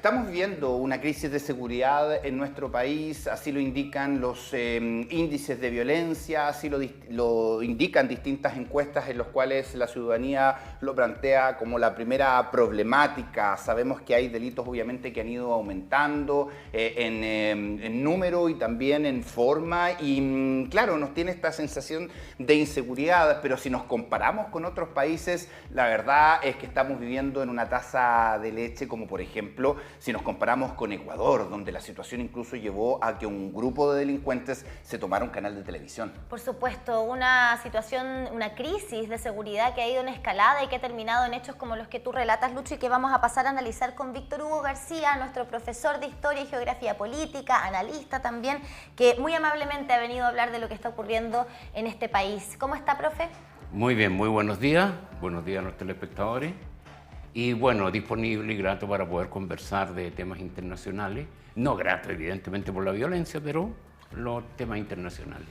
Estamos viendo una crisis de seguridad en nuestro país, así lo indican los índices de violencia, así lo indican distintas encuestas en las cuales la ciudadanía lo plantea como la primera problemática. Sabemos que hay delitos obviamente que han ido aumentando en número y también en forma y claro, nos tiene esta sensación de inseguridad, pero si nos comparamos con otros países, la verdad es que estamos viviendo en una tasa de leche como por ejemplo si nos comparamos con Ecuador, donde la situación incluso llevó a que un grupo de delincuentes se tomara un canal de televisión. Por supuesto, una situación, una crisis de seguridad que ha ido en escalada y que ha terminado en hechos como los que tú relatas, Lucho, y que vamos a pasar a analizar con Víctor Hugo García, nuestro profesor de Historia y Geografía Política, analista también, que muy amablemente ha venido a hablar de lo que está ocurriendo en este país. ¿Cómo está, profe? Muy bien, muy buenos días a los telespectadores. Y bueno, disponible y grato para poder conversar de temas internacionales. No grato, evidentemente, por la violencia, pero los temas internacionales.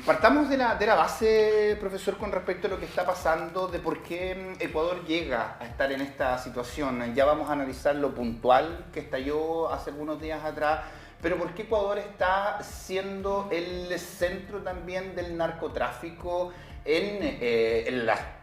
Partamos de la base, profesor, con respecto a lo que está pasando, de por qué Ecuador llega a estar en esta situación. Ya vamos a analizar lo puntual que estalló hace algunos días atrás, pero ¿por qué Ecuador está siendo el centro también del narcotráfico en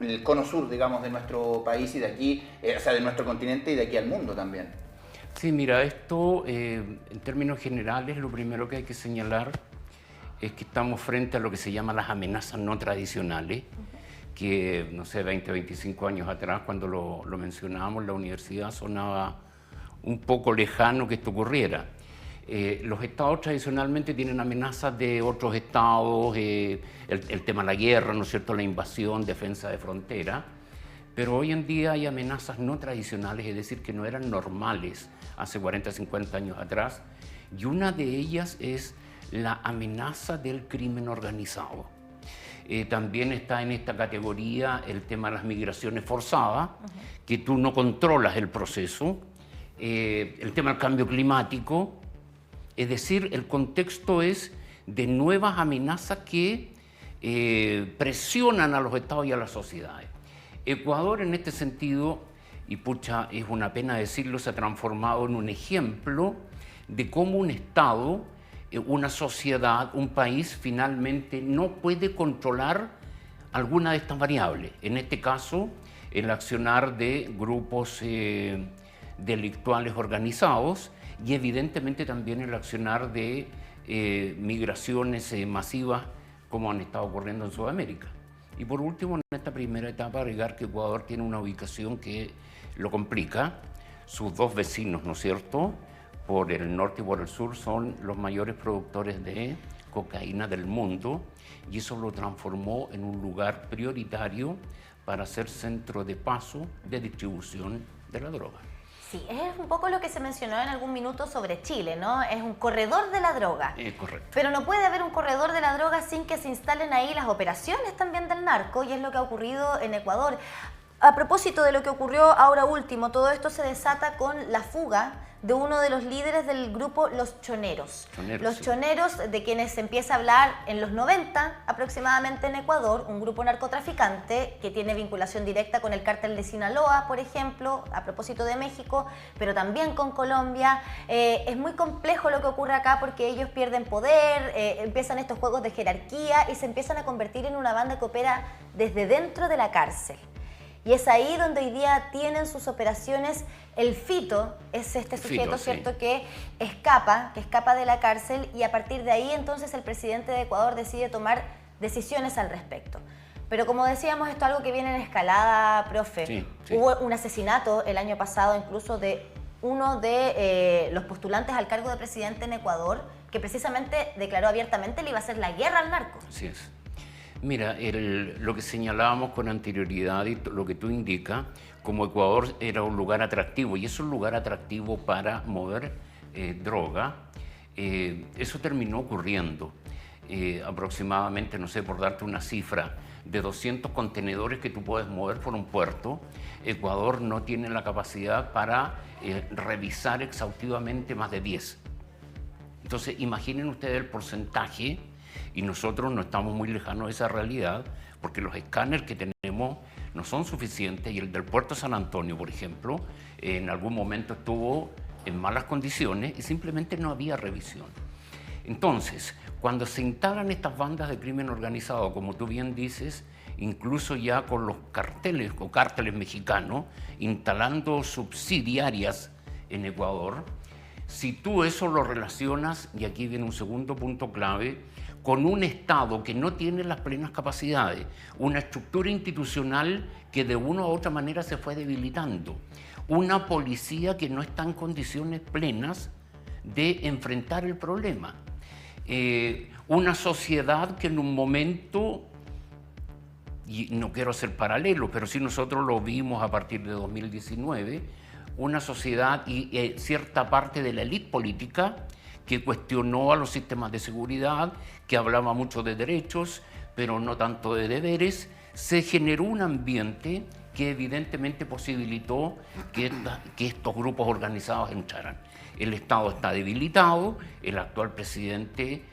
el cono sur, digamos, de nuestro país y de aquí, o sea, de nuestro continente y de aquí al mundo también? Sí, mira, esto en términos generales lo primero que hay que señalar es que estamos frente a lo que se llama las amenazas no tradicionales, que, no sé, 20, 25 años atrás, cuando lo mencionábamos en la universidad, sonaba un poco lejano que esto ocurriera. Los estados tradicionalmente tienen amenazas de otros estados, el tema de la guerra, ¿no es cierto?, la invasión, defensa de frontera, pero hoy en día hay amenazas no tradicionales, es decir, que no eran normales hace 40, 50 años atrás, y una de ellas es la amenaza del crimen organizado. También está en esta categoría el tema de las migraciones forzadas, que tú no controlas el proceso, el tema del cambio climático. Es decir, el contexto es de nuevas amenazas que presionan a los estados y a las sociedades. Ecuador en este sentido, y pucha, es una pena decirlo, se ha transformado en un ejemplo de cómo un estado, una sociedad, un país finalmente no puede controlar alguna de estas variables. En este caso, el accionar de grupos delictuales organizados, y evidentemente también el accionar de migraciones masivas como han estado ocurriendo en Sudamérica. Y por último, en esta primera etapa, agregar que Ecuador tiene una ubicación que lo complica. Sus dos vecinos, ¿no es cierto?, por el norte y por el sur, son los mayores productores de cocaína del mundo, y eso lo transformó en un lugar prioritario para ser centro de paso de distribución de la droga. Sí, es un poco lo que se mencionó en algún minuto sobre Chile, ¿no? Es un corredor de la droga. Es correcto. Pero no puede haber un corredor de la droga sin que se instalen ahí las operaciones también del narco, y es lo que ha ocurrido en Ecuador. A propósito de lo que ocurrió ahora último, todo esto se desata con la fuga de uno de los líderes del grupo Los Choneros. Los Choneros, de quienes se empieza a hablar en los 90 aproximadamente en Ecuador, un grupo narcotraficante que tiene vinculación directa con el cártel de Sinaloa, por ejemplo, a propósito de México, pero también con Colombia. Es muy complejo lo que ocurre acá porque ellos pierden poder, empiezan estos juegos de jerarquía y se empiezan a convertir en una banda que opera desde dentro de la cárcel. Y es ahí donde hoy día tienen sus operaciones. El Fito es este sujeto, ¿cierto?, que escapa de la cárcel, y a partir de ahí entonces el presidente de Ecuador decide tomar decisiones al respecto. Pero como decíamos, esto es algo que viene en escalada, profe. Sí. Hubo un asesinato el año pasado incluso de uno de los postulantes al cargo de presidente en Ecuador, que precisamente declaró abiertamente le iba a hacer la guerra al narco. Así es. Mira, lo que señalábamos con anterioridad y lo que tú indicas, como Ecuador era un lugar atractivo, y es un lugar atractivo para mover droga, eso terminó ocurriendo. Aproximadamente, no sé, por darte una cifra, de 200 contenedores que tú puedes mover por un puerto, Ecuador no tiene la capacidad para revisar exhaustivamente más de 10. Entonces, imaginen ustedes el porcentaje. Y nosotros no estamos muy lejanos de esa realidad, porque los escáneres que tenemos no son suficientes, y el del puerto San Antonio, por ejemplo, en algún momento estuvo en malas condiciones y simplemente no había revisión. Entonces, cuando se instalan estas bandas de crimen organizado, como tú bien dices, incluso ya con los carteles o cárteles mexicanos, instalando subsidiarias en Ecuador, si tú eso lo relacionas, y aquí viene un segundo punto clave, con un Estado que no tiene las plenas capacidades, una estructura institucional que de una u otra manera se fue debilitando, una policía que no está en condiciones plenas de enfrentar el problema, una sociedad que en un momento, y no quiero hacer paralelo, pero sí nosotros lo vimos a partir de 2019, una sociedad y cierta parte de la élite política que cuestionó a los sistemas de seguridad, que hablaba mucho de derechos, pero no tanto de deberes. Se generó un ambiente que evidentemente posibilitó que estos grupos organizados entraran. El Estado está debilitado, el actual presidente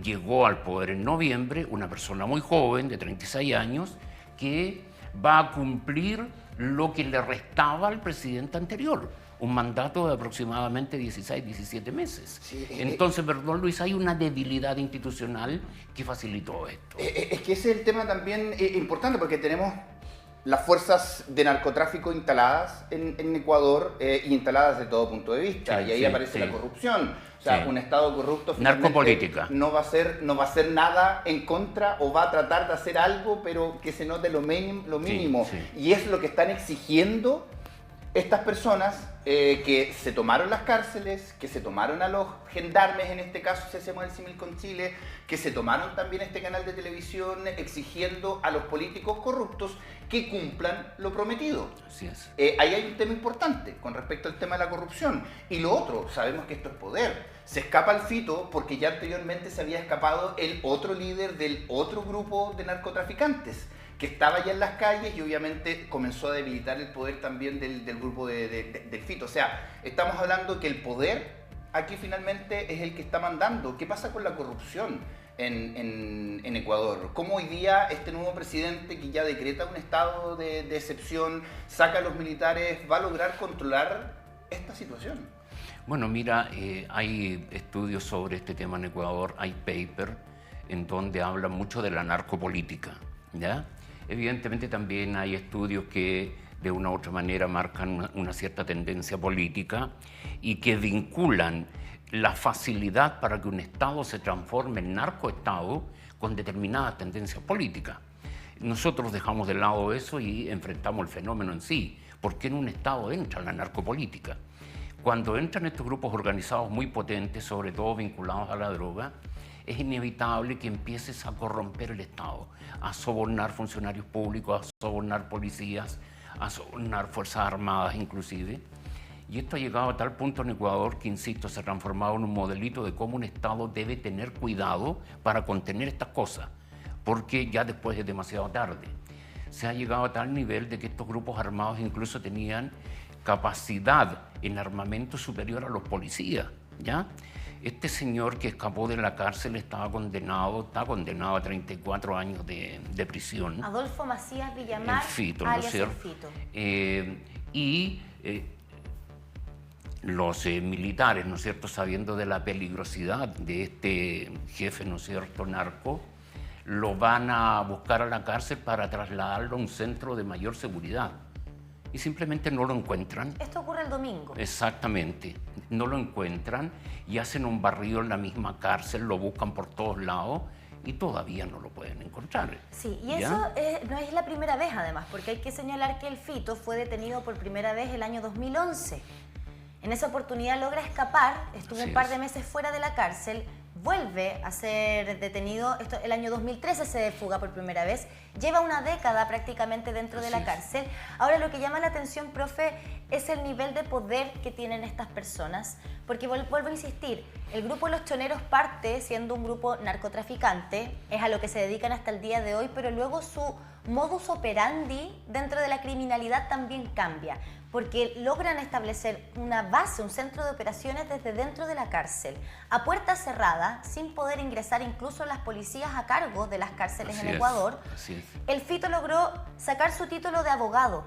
llegó al poder en noviembre, una persona muy joven, de 36 años, que va a cumplir lo que le restaba al presidente anterior, un mandato de aproximadamente 16, 17 meses. Sí, entonces, perdón Luis, hay una debilidad institucional que facilitó esto. Es que ese es el tema también importante, porque tenemos las fuerzas de narcotráfico instaladas en Ecuador y instaladas desde todo punto de vista, sí, y ahí aparece la corrupción. O sea, un Estado corrupto narcopolítica no va a hacer nada en contra, o va a tratar de hacer algo, pero que se note lo mínimo. Sí, sí. Y es lo que están exigiendo estas personas que se tomaron las cárceles, que se tomaron a los gendarmes, en este caso si hacemos el símil con Chile, que se tomaron también este canal de televisión, exigiendo a los políticos corruptos que cumplan lo prometido. Así es. Ahí hay un tema importante con respecto al tema de la corrupción. Y lo otro, sabemos que esto es poder. Se escapa el Fito porque ya anteriormente se había escapado el otro líder del otro grupo de narcotraficantes, que estaba ya en las calles y obviamente comenzó a debilitar el poder también del grupo del Fito. O sea, estamos hablando que el poder aquí finalmente es el que está mandando. ¿Qué pasa con la corrupción en Ecuador? ¿Cómo hoy día este nuevo presidente, que ya decreta un estado de excepción, saca a los militares, va a lograr controlar esta situación? Bueno, mira, hay estudios sobre este tema en Ecuador, hay paper en donde hablan mucho de la narcopolítica, ¿ya? Evidentemente también hay estudios que de una u otra manera marcan una cierta tendencia política y que vinculan la facilidad para que un Estado se transforme en narcoestado con determinadas tendencias políticas. Nosotros dejamos de lado eso y enfrentamos el fenómeno en sí. ¿Por qué en un Estado entra la narcopolítica? Cuando entran estos grupos organizados muy potentes, sobre todo vinculados a la droga, es inevitable que empieces a corromper el Estado, a sobornar funcionarios públicos, a sobornar policías, a sobornar fuerzas armadas inclusive. Y esto ha llegado a tal punto en Ecuador que, insisto, se ha transformado en un modelito de cómo un Estado debe tener cuidado para contener estas cosas, porque ya después es demasiado tarde. Se ha llegado a tal nivel de que estos grupos armados incluso tenían capacidad en armamento superior a los policías, ¿ya? Este señor que escapó de la cárcel está condenado a 34 años de prisión. Adolfo Macías Villamar, el Fito, ¿no es cierto? El Fito. Los militares, ¿no es cierto?, sabiendo de la peligrosidad de este jefe, ¿no es cierto?, narco, lo van a buscar a la cárcel para trasladarlo a un centro de mayor seguridad. Y simplemente no lo encuentran. Esto ocurre el domingo. Exactamente. No lo encuentran y hacen un barrido en la misma cárcel, lo buscan por todos lados y todavía no lo pueden encontrar. Sí, y ¿ya? Eso no es la primera vez además, porque hay que señalar que el Fito fue detenido por primera vez el año 2011. En esa oportunidad logra escapar, estuvo un par de meses fuera de la cárcel, vuelve a ser detenido, el año 2013 se fuga por primera vez, lleva una década prácticamente dentro de la cárcel. Ahora lo que llama la atención, profe, es el nivel de poder que tienen estas personas, porque vuelvo a insistir, el grupo Los Choneros parte siendo un grupo narcotraficante, es a lo que se dedican hasta el día de hoy, pero luego su modus operandi dentro de la criminalidad también cambia, porque logran establecer una base, un centro de operaciones desde dentro de la cárcel, a puerta cerrada, sin poder ingresar incluso las policías a cargo de las cárceles en Ecuador. El Fito logró sacar su título de abogado,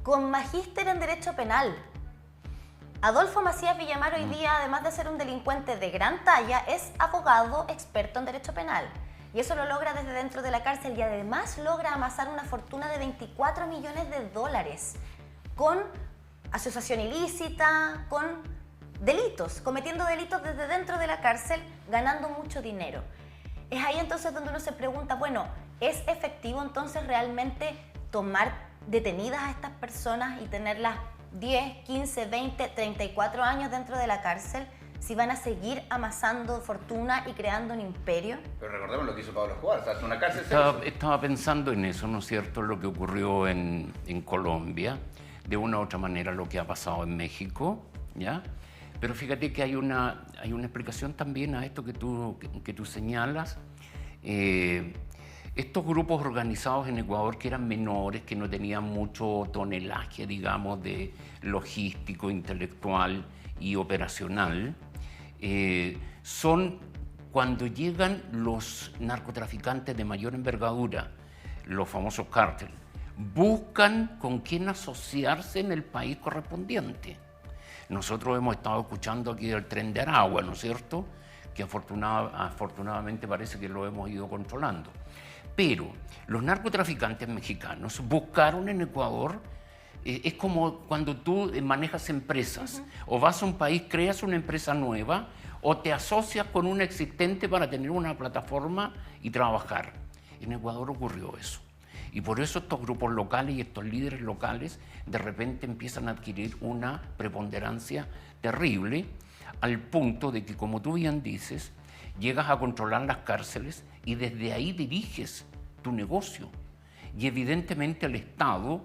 con magíster en Derecho Penal, Adolfo Macías Villamar hoy día, además de ser un delincuente de gran talla, es abogado experto en derecho penal. Y eso lo logra desde dentro de la cárcel y además logra amasar una fortuna de 24 millones de dólares con asociación ilícita, con delitos, cometiendo delitos desde dentro de la cárcel, ganando mucho dinero. Es ahí entonces donde uno se pregunta, bueno, ¿es efectivo entonces realmente tomar detenidas a estas personas y tenerlas 10, 15, 20, 34 años dentro de la cárcel, si van a seguir amasando fortuna y creando un imperio? Pero recordemos lo que hizo Pablo Escobar, o sea, una cárcel. Estaba pensando en eso, ¿no es cierto?, lo que ocurrió en Colombia, de una u otra manera lo que ha pasado en México, ¿ya? Pero fíjate que hay una explicación también a esto que tú señalas. Estos grupos organizados en Ecuador, que eran menores, que no tenían mucho tonelaje, digamos, de logístico, intelectual y operacional, son cuando llegan los narcotraficantes de mayor envergadura, los famosos cárteles, buscan con quién asociarse en el país correspondiente. Nosotros hemos estado escuchando aquí el Tren de Aragua, ¿no es cierto?, que afortunadamente parece que lo hemos ido controlando. Pero los narcotraficantes mexicanos buscaron en Ecuador, es como cuando tú manejas empresas, o vas a un país, creas una empresa nueva, o te asocias con una existente para tener una plataforma y trabajar. En Ecuador ocurrió eso. Y por eso estos grupos locales y estos líderes locales de repente empiezan a adquirir una preponderancia terrible, al punto de que, como tú bien dices, llegas a controlar las cárceles y desde ahí diriges tu negocio. Y evidentemente el Estado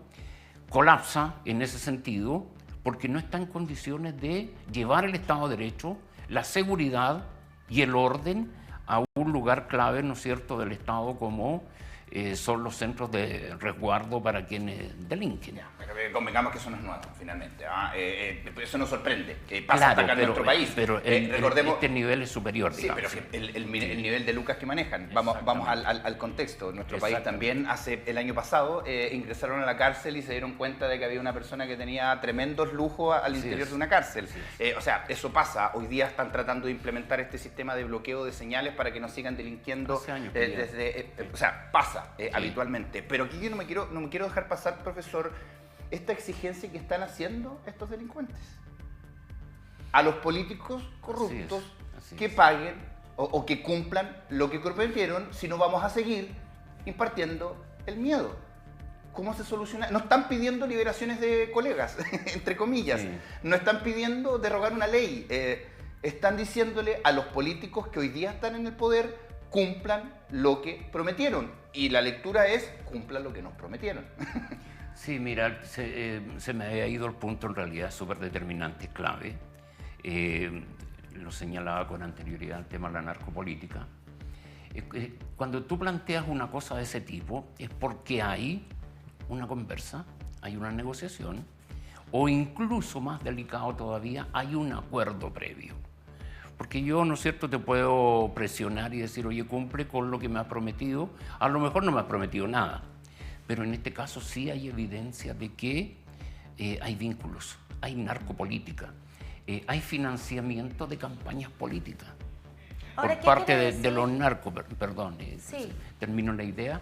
colapsa en ese sentido porque no está en condiciones de llevar el Estado de Derecho, la seguridad y el orden a un lugar clave, ¿no es cierto?, del Estado, como son los centros de resguardo para quienes delinquen. Convengamos que eso no es nuevo, finalmente. Eso nos sorprende, que pasa hasta acá en nuestro país. Pero recordemos, este nivel es superior, digamos. Sí, pero el nivel de lucas que manejan. Vamos al contexto. Nuestro país también, el año pasado, ingresaron a la cárcel y se dieron cuenta de que había una persona que tenía tremendos lujos al interior de una cárcel. O sea, eso pasa. Hoy día están tratando de implementar este sistema de bloqueo de señales para que no sigan delinquiendo. O sea, pasa habitualmente. Pero aquí yo no me quiero dejar pasar, profesor, esta exigencia que están haciendo estos delincuentes a los políticos corruptos que paguen o que cumplan lo que prometieron, si no vamos a seguir impartiendo el miedo. ¿Cómo se soluciona? No están pidiendo liberaciones de colegas, entre comillas, no están pidiendo derogar una ley, están diciéndole a los políticos que hoy día están en el poder: cumplan lo que prometieron. Y la lectura es: cumplan lo que nos prometieron. Sí, mira, se me había ido el punto, en realidad súper determinante, clave. Lo señalaba con anterioridad el tema de la narcopolítica. Cuando tú planteas una cosa de ese tipo, es porque hay una conversa, hay una negociación, o incluso más delicado todavía, hay un acuerdo previo. Porque yo, ¿no es cierto?, te puedo presionar y decir: oye, cumple con lo que me has prometido. A lo mejor no me has prometido nada, pero en este caso sí hay evidencia de que hay vínculos, hay narcopolítica, hay financiamiento de campañas políticas. Ahora, por parte de los narcos, perdón, termino la idea.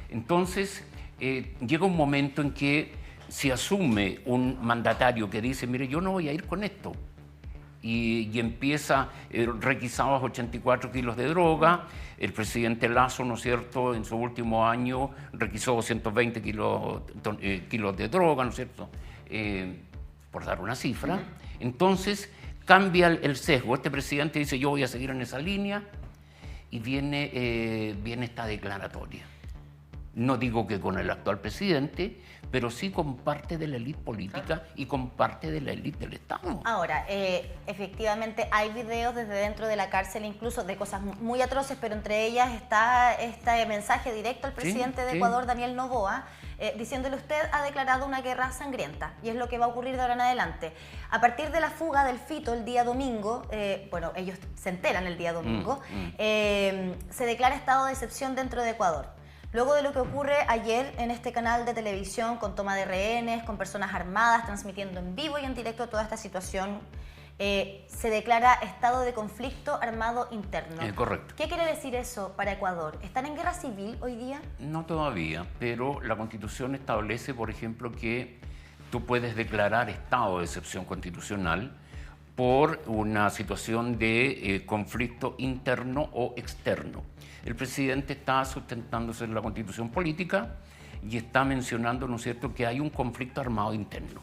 Entonces, llega un momento en que se asume un mandatario que dice: mire, yo no voy a ir con esto. Y empieza requisados 84 kilos de droga. El presidente Lasso, ¿no es cierto?, en su último año requisó 220 kilos de droga, ¿no es cierto?, por dar una cifra. Entonces cambia el sesgo. Este presidente dice: yo voy a seguir en esa línea, y viene esta declaratoria. No digo que con el actual presidente, pero sí con parte de la élite política y con parte de la élite del Estado. Ahora, efectivamente hay videos desde dentro de la cárcel, incluso de cosas muy atroces, pero entre ellas está este mensaje directo al presidente de Ecuador, Daniel Noboa, diciéndole: usted ha declarado una guerra sangrienta, y es lo que va a ocurrir de ahora en adelante. A partir de la fuga del Fito el día domingo, bueno, ellos se enteran el día domingo, se declara estado de excepción dentro de Ecuador. Luego de lo que ocurre ayer en este canal de televisión con toma de rehenes, con personas armadas, transmitiendo en vivo y en directo toda esta situación, se declara estado de conflicto armado interno. Correcto. ¿Qué quiere decir eso para Ecuador? ¿Están en guerra civil hoy día? No todavía, pero la Constitución establece, por ejemplo, que tú puedes declarar estado de excepción constitucional por una situación de conflicto interno o externo. El presidente está sustentándose en la Constitución política y está mencionando, ¿no es cierto?, que hay un conflicto armado interno,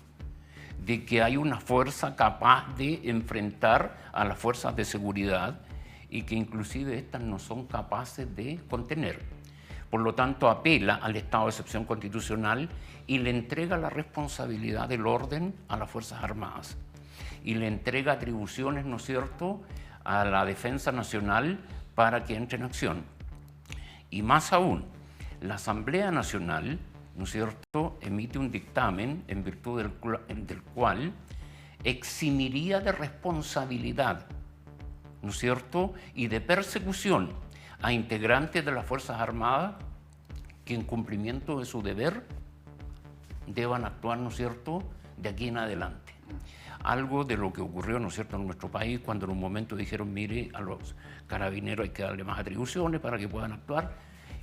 de que hay una fuerza capaz de enfrentar a las fuerzas de seguridad y que inclusive estas no son capaces de contener. Por lo tanto, apela al estado de excepción constitucional y le entrega la responsabilidad del orden a las Fuerzas Armadas y le entrega atribuciones, ¿no es cierto?, a la Defensa Nacional para que entre en acción. Y más aún, la Asamblea Nacional, ¿no es cierto?, emite un dictamen en virtud del cual eximiría de responsabilidad, ¿no es cierto?, y de persecución a integrantes de las Fuerzas Armadas que en cumplimiento de su deber deban actuar, ¿no es cierto?, de aquí en adelante. Algo de lo que ocurrió, ¿no es cierto?, en nuestro país cuando en un momento dijeron, mire, a los carabineros hay que darle más atribuciones para que puedan actuar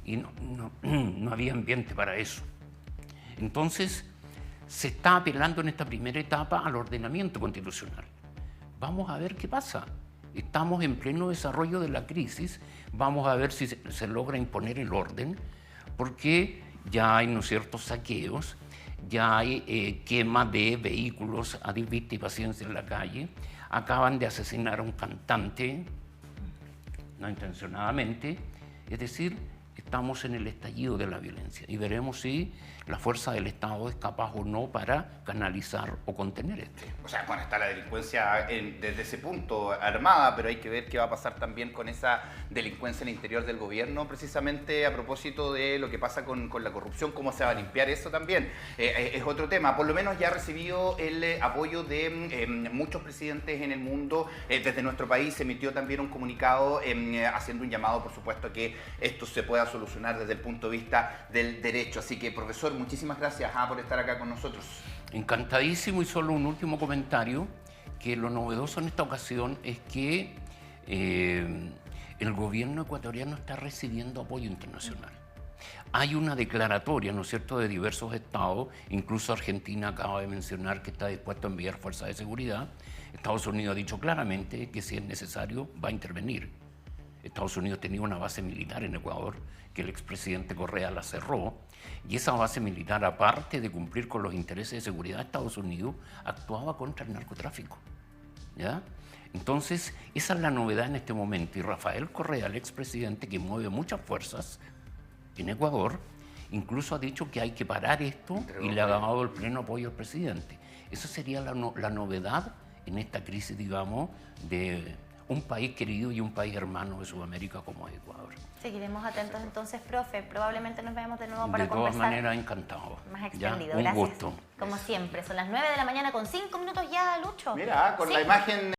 y no había ambiente para eso. Entonces, se está apelando en esta primera etapa al ordenamiento constitucional. Vamos a ver qué pasa. Estamos en pleno desarrollo de la crisis, vamos a ver si se logra imponer el orden, porque ya hay, ¿no es cierto?, saqueos, ya hay quema de vehículos a vista y paciencia en la calle, acaban de asesinar a un cantante, no intencionadamente, es decir, estamos en el estallido de la violencia y veremos si la fuerza del Estado es capaz o no para canalizar o contener esto. O sea, bueno, está la delincuencia desde ese punto armada, pero hay que ver qué va a pasar también con esa delincuencia en el interior del gobierno, precisamente a propósito de lo que pasa con la corrupción, cómo se va a limpiar eso también. Es otro tema. Por lo menos ya ha recibido el apoyo de muchos presidentes en el mundo. Desde nuestro país se emitió también un comunicado haciendo un llamado, por supuesto, a que esto se pueda solucionar desde el punto de vista del derecho. Así que, profesor, muchísimas gracias por estar acá con nosotros. Encantadísimo, y solo un último comentario, que lo novedoso en esta ocasión es que el gobierno ecuatoriano está recibiendo apoyo internacional. Hay una declaratoria, ¿no es cierto?, de diversos estados, incluso Argentina acaba de mencionar que está dispuesto a enviar fuerzas de seguridad. Estados Unidos ha dicho claramente que si es necesario va a intervenir. Estados Unidos tenía una base militar en Ecuador, que el expresidente Correa la cerró, y esa base militar, aparte de cumplir con los intereses de seguridad de Estados Unidos, actuaba contra el narcotráfico, ¿ya? Entonces, esa es la novedad en este momento, y Rafael Correa, el expresidente, que mueve muchas fuerzas en Ecuador, incluso ha dicho que hay que parar esto y le ha dado el pleno apoyo al presidente. Esa sería la novedad en esta crisis, digamos, de un país querido y un país hermano de Sudamérica como es Ecuador. Seguiremos atentos entonces, profe. Probablemente nos veamos de nuevo para conversar. De todas conversar maneras, encantado. Más extendido. Un Gracias. gusto. Como siempre, son las 9 de la mañana con 5 minutos ya, Lucho. Mira, con la imagen